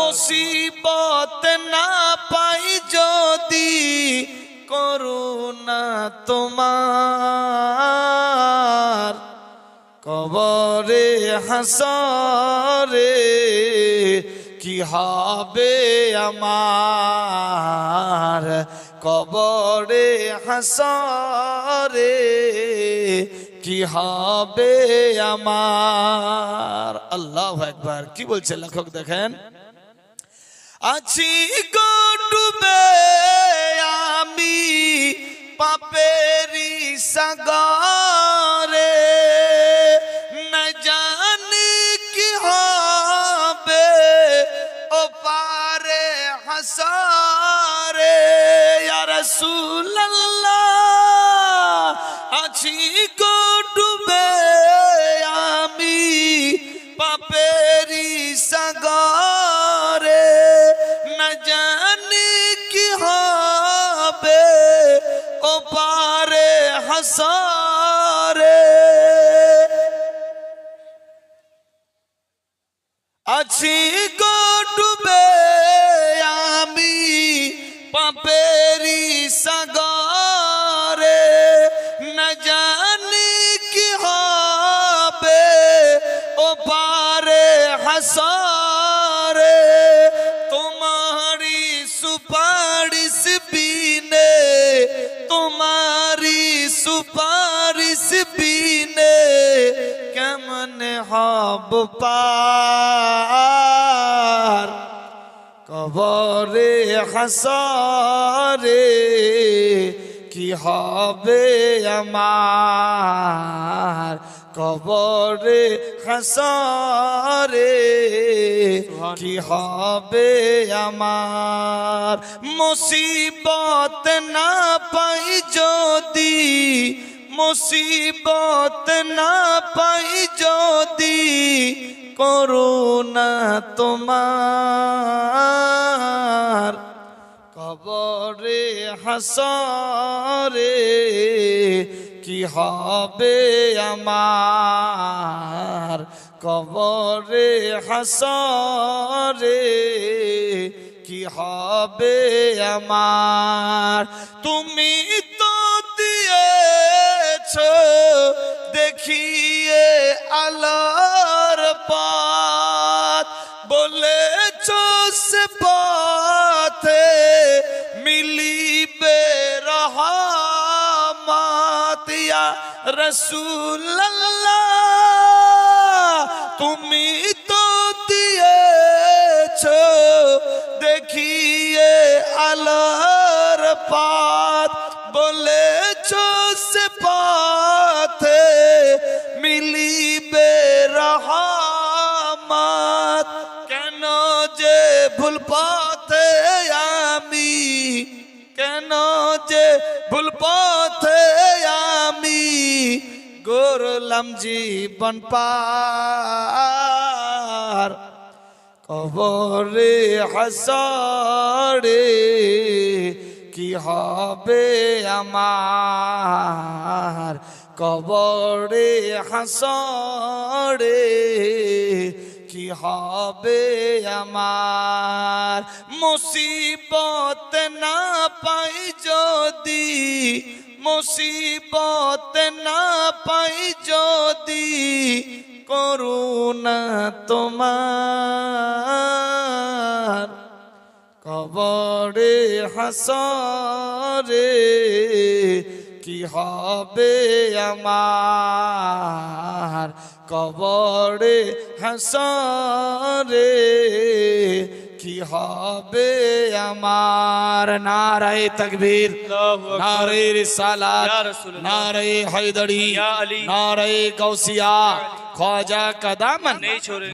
মুসিবত না পাই যদি করুণা তোমার, কবরে হাসরে কি হবে আমার, কবরে হাসরে কি হবে আমার। আল্লাহু আকবার। কি বলছে লেখক দেখেন, আছি গো ডুবে আমি পাপেরি সাগরে, না জানি কি হবে ও পারে হাসরে। ইয়া রাসূলুল্লাহ আছি গো ডুবে আমি পাপেরি সাগরে, না জানি কি হবে ও পারে হাসরে। আছি গো ডুবে আমি পাপেরি সাগরে, না জানি কি হবে ও পারে হাসরে। তোমারি সুপারিশ বিনে, তোমারি সুপারিশ বিনে কেমনে হব পার, কবরে হাসরে কি হবে আমার, কবরে হাসরে কি হবে আমার। মুসিবত না পাই যদি, মুসিবত না পাই যদি করুণা তোমার, কবরে হাসরে কি হবে আমার, কবরে হাসরে কি হবে আমার। তুমি তো দিয়েছো দেখিয়ে আলোর পথ, বলেছো সে পথে মিলিবে রহমত। ইয়া রাসূলুল্লাহ তুমি তো দিয়েছো দেখিয়ে আলোর পথ, বলেছো সে পথে মিলিবে রহমত। কেন যে ভুল পথে আমি, কেন যে ভুল পথে আমি গড়লাম জীবন পার, কবরে হাসরে কি হবে আমার, কবরে হাসরে কি হবে আমার। মুসিবত না পাই যদি, মুসিবত না পাই যদি করুণা তোমার, কবরে হাসরে কি হবে আমার, কবরে হাসরে কি হবে আমার। নারায়ে তাকবীর, নারায়ে রিসালাত, নারায়ে হায়দারি, নারায়ে গাউসিয়া, ख्वाजा का दामन नहीं छोड़े।